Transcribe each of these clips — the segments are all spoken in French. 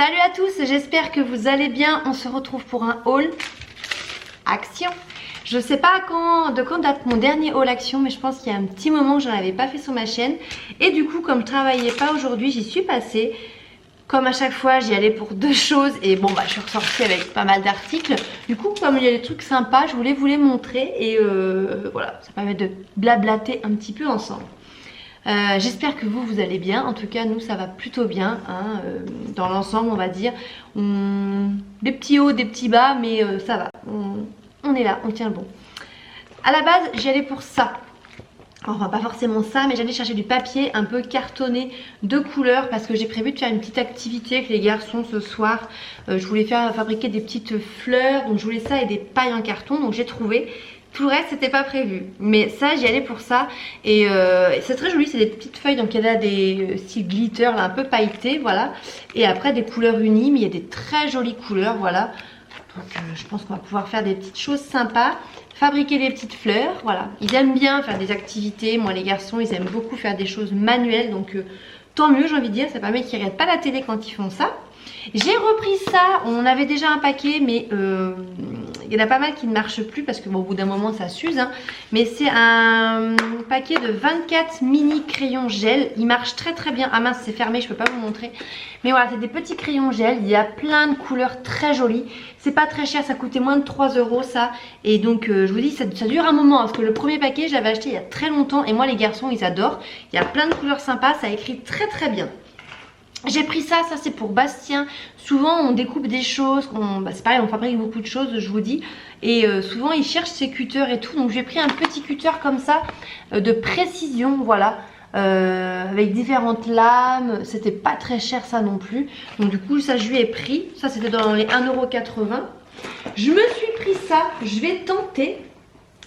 Salut à tous, j'espère que vous allez bien. On se retrouve pour un haul action. Je sais pas de quand date mon dernier haul action, mais je pense qu'il y a un petit moment que j'en avais pas fait sur ma chaîne. Et du coup, comme je travaillais pas aujourd'hui, j'y suis passée. Comme à chaque fois, j'y allais pour deux choses et bon bah je suis ressortie avec pas mal d'articles. Du coup, comme il y a des trucs sympas, je voulais vous les montrer et voilà, ça permet de blablater un petit peu ensemble. J'espère que vous allez bien. En tout cas, nous ça va plutôt bien hein, dans l'ensemble, on va dire. Des petits hauts, des petits bas, mais ça va. On est là, on tient le bon. À la base, j'y allais pour ça. Enfin, pas forcément ça, mais j'allais chercher du papier un peu cartonné de couleurs parce que j'ai prévu de faire une petite activité avec les garçons ce soir. Je voulais fabriquer des petites fleurs, donc je voulais ça et des pailles en carton, donc j'ai trouvé. Tout le reste c'était pas prévu, mais ça j'y allais pour ça et c'est très joli, c'est des petites feuilles, donc il y a des style glitter là, un peu pailleté, voilà. Et après des couleurs unies, mais il y a des très jolies couleurs, voilà. Donc je pense qu'on va pouvoir faire des petites choses sympas, fabriquer des petites fleurs, voilà. Ils aiment bien faire des activités, moi les garçons ils aiment beaucoup faire des choses manuelles, donc tant mieux j'ai envie de dire, ça permet qu'ils regardent pas la télé quand ils font ça. J'ai repris ça, on avait déjà un paquet mais il y en a pas mal qui ne marchent plus parce que bon, au bout d'un moment ça s'use hein. Mais c'est un paquet de 24 mini crayons gel, il marche très très bien. Ah mince c'est fermé, je peux pas vous montrer. Mais voilà, c'est des petits crayons gel, il y a plein de couleurs très jolies. C'est pas très cher, ça coûtait moins de 3 € ça. Et donc je vous dis ça dure un moment parce que le premier paquet je l'avais acheté il y a très longtemps et moi les garçons ils adorent. Il y a plein de couleurs sympas, ça écrit très très bien. J'ai pris ça c'est pour Bastien. Souvent on découpe des choses, bah c'est pareil, on fabrique beaucoup de choses, je vous dis. Et souvent il cherche ses cutters et tout. Donc j'ai pris un petit cutter comme ça, de précision, voilà. Avec différentes lames, c'était pas très cher ça non plus. Donc du coup ça je lui ai pris, ça c'était dans les 1,80 €. Je me suis pris ça, je vais tenter.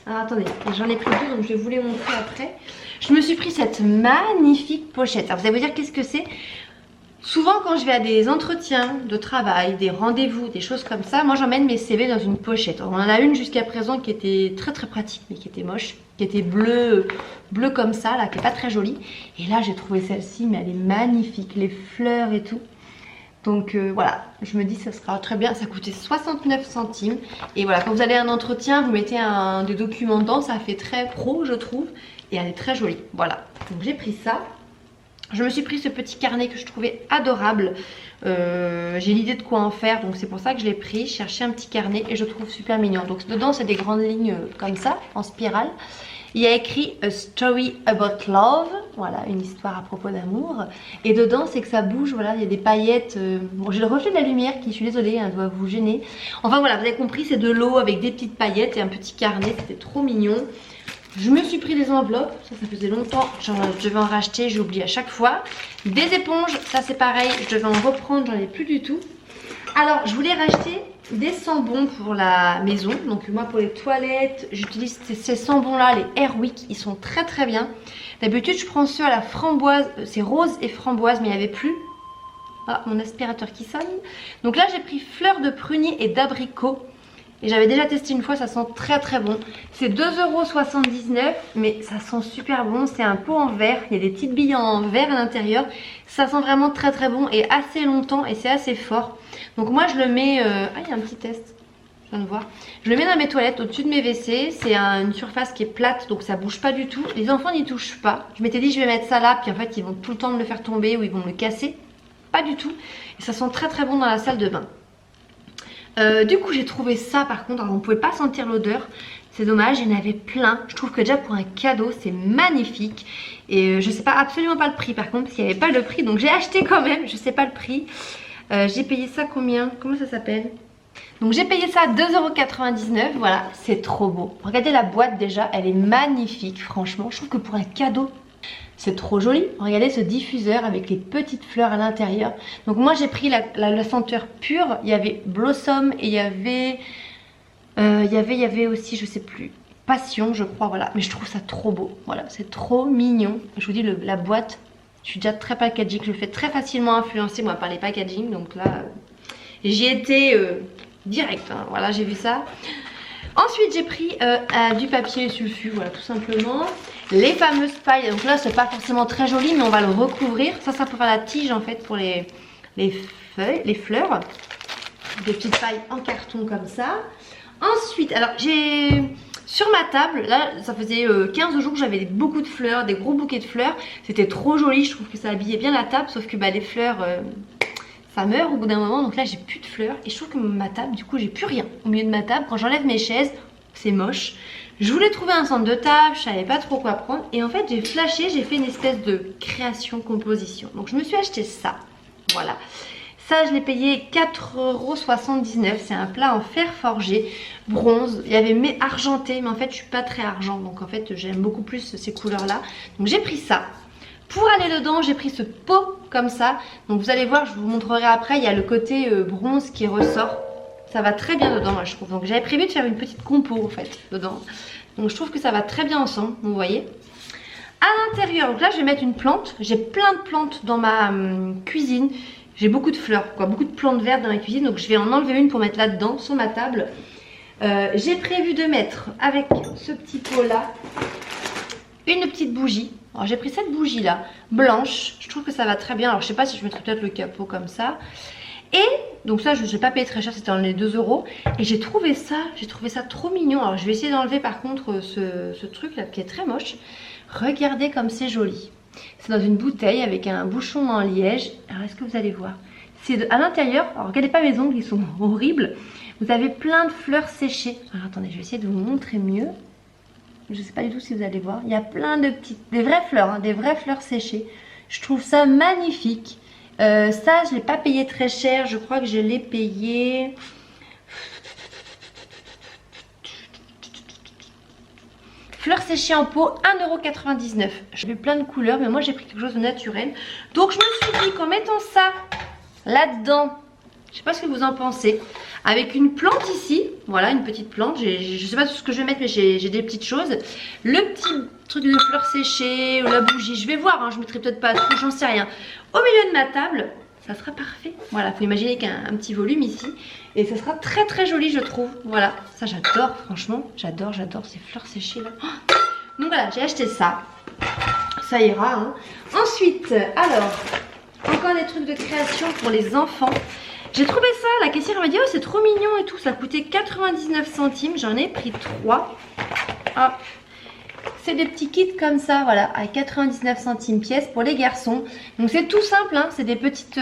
Alors attendez, j'en ai pris deux donc je vais vous les montrer après. Je me suis pris cette magnifique pochette. Alors vous allez vous dire qu'est-ce que c'est? Souvent quand je vais à des entretiens de travail, des rendez-vous, des choses comme ça, moi j'emmène mes CV dans une pochette. On en a une jusqu'à présent qui était très très pratique mais qui était moche, qui était bleu comme ça là, qui est pas très jolie. Et là j'ai trouvé celle-ci mais elle est magnifique, les fleurs et tout. Donc voilà, je me dis ça sera très bien, ça coûtait 69 centimes. Et voilà, quand vous allez à un entretien, vous mettez des documents dedans, ça fait très pro je trouve. Et elle est très jolie, voilà. Donc j'ai pris ça. Je me suis pris ce petit carnet que je trouvais adorable. J'ai l'idée de quoi en faire, donc c'est pour ça que je l'ai pris. Je cherchais un petit carnet et je trouve super mignon. Donc dedans c'est des grandes lignes comme ça, en spirale. Il y a écrit A Story About Love, voilà, une histoire à propos d'amour. Et dedans c'est que ça bouge, voilà, il y a des paillettes. Bon, j'ai le reflet de la lumière qui, je suis désolée, hein, doit vous gêner. Enfin voilà, vous avez compris, c'est de l'eau avec des petites paillettes et un petit carnet, c'était trop mignon. Je me suis pris des enveloppes, ça faisait longtemps, je devais en racheter, j'oublie à chaque fois. Des éponges, ça c'est pareil, je devais en reprendre, j'en ai plus du tout. Alors je voulais racheter des sambons pour la maison, donc moi pour les toilettes, j'utilise ces sambons là, les Airwick, ils sont très très bien. D'habitude je prends ceux à la framboise, c'est rose et framboise mais il n'y avait plus. Ah, mon aspirateur qui sonne. Donc là j'ai pris fleurs de prunier et d'abricot. Et j'avais déjà testé une fois, ça sent très très bon. C'est 2,79 € mais ça sent super bon. C'est un pot en verre, il y a des petites billes en verre à l'intérieur. Ça sent vraiment très très bon et assez longtemps et c'est assez fort. Donc moi je le mets... Ah il y a un petit test, je viens de voir. Je le mets dans mes toilettes au-dessus de mes WC. C'est une surface qui est plate donc ça bouge pas du tout. Les enfants n'y touchent pas. Je m'étais dit je vais mettre ça là puis en fait ils vont tout le temps me le faire tomber ou ils vont me le casser. Pas du tout. Et ça sent très très bon dans la salle de bain. Du coup j'ai trouvé ça par contre, alors on ne pouvait pas sentir l'odeur, c'est dommage, il y en avait plein. Je trouve que déjà pour un cadeau c'est magnifique. Et je sais pas absolument pas le prix par contre, parce qu'il n'y avait pas le prix, donc j'ai acheté quand même, je sais pas le prix. J'ai payé ça combien? Comment ça s'appelle? Donc j'ai payé ça 2,99 €, voilà, c'est trop beau. Regardez la boîte déjà, elle est magnifique franchement, je trouve que pour un cadeau c'est trop joli. Regardez ce diffuseur avec les petites fleurs à l'intérieur. Donc moi j'ai pris la senteur pure. Il y avait Blossom et il y avait aussi je sais plus Passion je crois, voilà. Mais je trouve ça trop beau, voilà, c'est trop mignon. Je vous dis la boîte, je suis déjà très packaging. Je me fais très facilement influencer moi par les packaging. Donc là j'y étais direct hein. Voilà, j'ai vu ça. Ensuite j'ai pris du papier sulfu, voilà, tout simplement. Les fameuses pailles, donc là c'est pas forcément très joli mais on va le recouvrir. Ça pour faire la tige en fait pour les les feuilles, les fleurs. Des petites pailles en carton comme ça. Ensuite, alors j'ai sur ma table, là ça faisait 15 jours que j'avais beaucoup de fleurs, des gros bouquets de fleurs. C'était trop joli, je trouve que ça habillait bien la table, sauf que bah, les fleurs ça meurt au bout d'un moment. Donc là j'ai plus de fleurs et je trouve que ma table, du coup j'ai plus rien au milieu de ma table. Quand j'enlève mes chaises, c'est moche. Je voulais trouver un centre de table, je savais pas trop quoi prendre. Et en fait j'ai flashé, j'ai fait une espèce de création composition. Donc je me suis acheté ça, voilà. Ça, je l'ai payé 4,79 €. C'est un plat en fer forgé, bronze. Il y avait mais argenté, mais en fait, je suis pas très argent. Donc, en fait, j'aime beaucoup plus ces couleurs-là. Donc, j'ai pris ça. Pour aller dedans, j'ai pris ce pot comme ça. Donc, vous allez voir, je vous montrerai après. Il y a le côté bronze qui ressort. Ça va très bien dedans, moi, je trouve. Donc, j'avais prévu de faire une petite compo, en fait, dedans. Donc, je trouve que ça va très bien ensemble, vous voyez. À l'intérieur, donc là, je vais mettre une plante. J'ai plein de plantes dans ma cuisine. J'ai beaucoup de fleurs, quoi, beaucoup de plantes vertes dans ma cuisine, donc je vais en enlever une pour mettre là-dedans, sur ma table. J'ai prévu de mettre, avec ce petit pot-là, une petite bougie. Alors j'ai pris cette bougie-là, blanche, je trouve que ça va très bien. Alors je sais pas si je mettrai peut-être le capot comme ça. Et, donc ça, je n'ai pas payé très cher, c'était dans les 2 €. Et j'ai trouvé ça trop mignon. Alors je vais essayer d'enlever par contre ce truc-là qui est très moche. Regardez comme c'est joli. C'est dans une bouteille avec un bouchon en liège. Alors est-ce que vous allez voir? C'est à l'intérieur, alors regardez pas mes ongles, ils sont horribles. Vous avez plein de fleurs séchées. Alors attendez, je vais essayer de vous montrer mieux. Je sais pas du tout si vous allez voir. Il y a plein de petites, des vraies fleurs, hein, des vraies fleurs séchées. Je trouve ça magnifique. Ça, je l'ai pas payé très cher. Je crois que je l'ai payé... Fleurs séchées en pot, 1,99 €. J'ai vu plein de couleurs, mais moi j'ai pris quelque chose de naturel. Donc je me suis dit qu'en mettant ça là-dedans, je sais pas ce que vous en pensez, avec une plante ici, voilà une petite plante, je sais pas tout ce que je vais mettre, mais j'ai des petites choses. Le petit truc de fleurs séchées, la bougie, je vais voir, hein, je mettrai peut-être pas tout, j'en sais rien. Au milieu de ma table, ça sera parfait. Voilà, faut imaginer qu'il y a un petit volume ici. Et ça sera très très joli, je trouve. Voilà, ça j'adore, franchement. J'adore ces fleurs séchées là. Oh, donc voilà, j'ai acheté ça. Ça ira, hein. Ensuite, alors, encore des trucs de création pour les enfants. J'ai trouvé ça, la caissière m'a dit, oh c'est trop mignon et tout. Ça coûtait 99 centimes, j'en ai pris 3. Ah. C'est des petits kits comme ça, voilà, à 99 centimes pièce pour les garçons. Donc c'est tout simple, hein, c'est des petites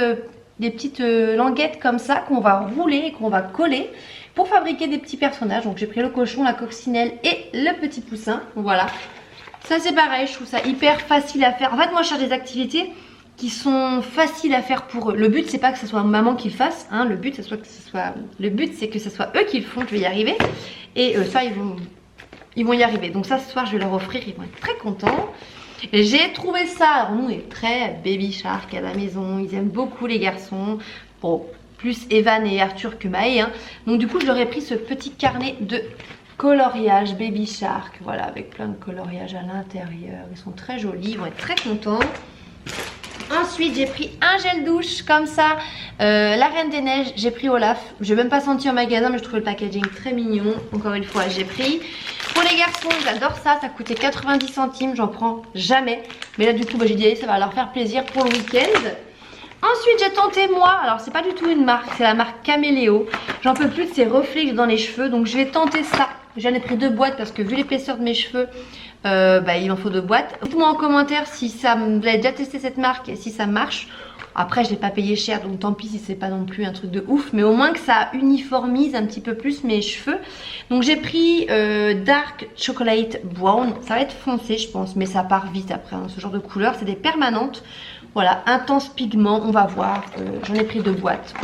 languettes comme ça qu'on va rouler et qu'on va coller pour fabriquer des petits personnages. Donc j'ai pris le cochon, la coccinelle et le petit poussin, voilà. Ça c'est pareil, je trouve ça hyper facile à faire. En fait moi je cherche des activités qui sont faciles à faire pour eux. Le but c'est pas que ce soit maman qui le fasse, hein, le but c'est que ce soit eux qui le font, je vais y arriver. Et ça ils vont y arriver. Donc ça ce soir je vais leur offrir, ils vont être très contents. J'ai trouvé ça, alors nous on est très baby shark à la maison, ils aiment beaucoup les garçons. Bon, plus Evan et Arthur que Maë, hein. Donc du coup je leur ai pris ce petit carnet de coloriage baby shark, voilà, avec plein de coloriage à l'intérieur. Ils sont très jolis, ils vont être très contents. Ensuite j'ai pris un gel douche comme ça, la Reine des Neiges, j'ai pris Olaf. Je n'ai même pas senti en magasin mais je trouvais le packaging très mignon. Encore une fois j'ai pris. Pour les garçons j'adore ça, ça coûtait 90 centimes, j'en prends jamais. Mais là du coup bah, j'ai dit allez, ça va leur faire plaisir pour le week-end. Ensuite j'ai tenté moi, alors c'est pas du tout une marque, c'est la marque Caméléo. J'en peux plus de ces reflets que j'ai dans les cheveux, donc je vais tenter ça. J'en ai pris 2 boîtes parce que vu l'épaisseur de mes cheveux, bah, il m'en faut 2 boîtes. Dites-moi en commentaire si ça, vous avez déjà testé cette marque et si ça marche. Après je l'ai pas payé cher donc tant pis si c'est pas non plus un truc de ouf. Mais au moins que ça uniformise un petit peu plus mes cheveux. Donc j'ai pris Dark Chocolate Brown. Ça va être foncé je pense mais ça part vite après, hein, ce genre de couleur. C'est des permanentes. Voilà, intense pigment, on va voir. J'en ai pris 2 boîtes.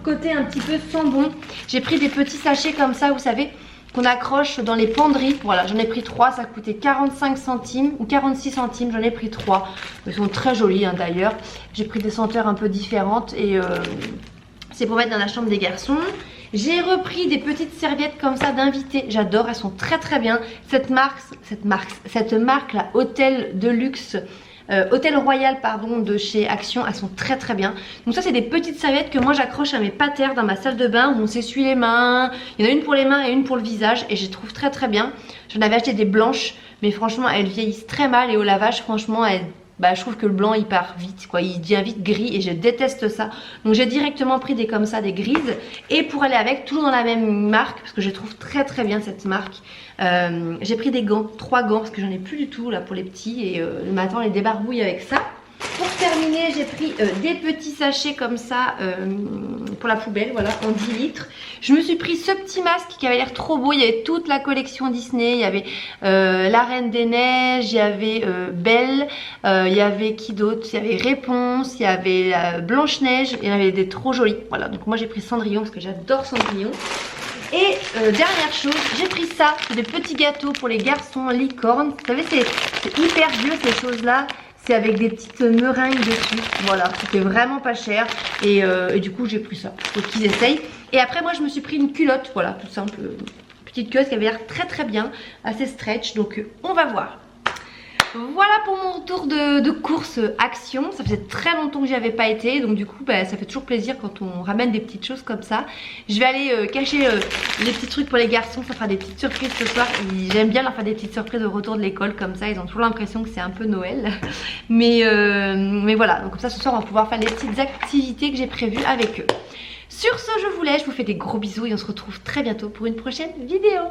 Côté un petit peu sambon, j'ai pris des petits sachets comme ça, vous savez, qu'on accroche dans les penderies. Voilà, j'en ai pris 3, ça coûtait 45 centimes ou 46 centimes, j'en ai pris 3. Ils sont très jolis hein, d'ailleurs. J'ai pris des senteurs un peu différentes et c'est pour mettre dans la chambre des garçons. J'ai repris des petites serviettes comme ça d'invités. J'adore, elles sont très très bien. Cette marque là, Hôtel de Luxe. Hôtel Royal pardon de chez Action, elles sont très très bien. Donc ça c'est des petites serviettes que moi j'accroche à mes patères dans ma salle de bain où on s'essuie les mains. Il y en a une pour les mains et une pour le visage et je les trouve très très bien. J'en avais acheté des blanches mais franchement elles vieillissent très mal et au lavage franchement elles bah je trouve que le blanc il part vite quoi, il devient vite gris et je déteste ça. Donc j'ai directement pris des comme ça, des grises, et pour aller avec, toujours dans la même marque parce que je trouve très très bien cette marque, j'ai pris des gants, 3 gants parce que j'en ai plus du tout là pour les petits, et le matin on les débarbouille avec ça. Pour terminer, j'ai pris des petits sachets comme ça pour la poubelle, voilà, en 10 litres. Je me suis pris ce petit masque qui avait l'air trop beau. Il y avait toute la collection Disney. Il y avait la Reine des Neiges, il y avait Belle, il y avait qui d'autre? Il y avait Réponse, il y avait Blanche-Neige. Il y en avait des trop jolis. Voilà, donc moi j'ai pris Cendrillon parce que j'adore Cendrillon. Et dernière chose, j'ai pris ça, c'est des petits gâteaux pour les garçons, licorne. Vous savez, c'est hyper vieux ces choses-là. C'est avec des petites meringues dessus. Voilà, c'était vraiment pas cher. Et du coup, j'ai pris ça. Faut qu'ils essayent. Et après, moi, je me suis pris une culotte. Voilà, tout simple. Petite culotte qui avait l'air très très bien. Assez stretch. Donc, on va voir. Voilà pour mon retour de course Action. Ça faisait très longtemps que j'y avais pas été, donc du coup bah, ça fait toujours plaisir quand on ramène des petites choses comme ça. Je vais aller cacher les petits trucs pour les garçons, ça fera des petites surprises ce soir. J'aime bien leur faire des petites surprises au retour de l'école comme ça, ils ont toujours l'impression que c'est un peu Noël. Mais voilà, donc comme ça ce soir on va pouvoir faire les petites activités que j'ai prévues avec eux. Sur ce, je vous laisse, je vous fais des gros bisous et on se retrouve très bientôt pour une prochaine vidéo.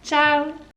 Ciao!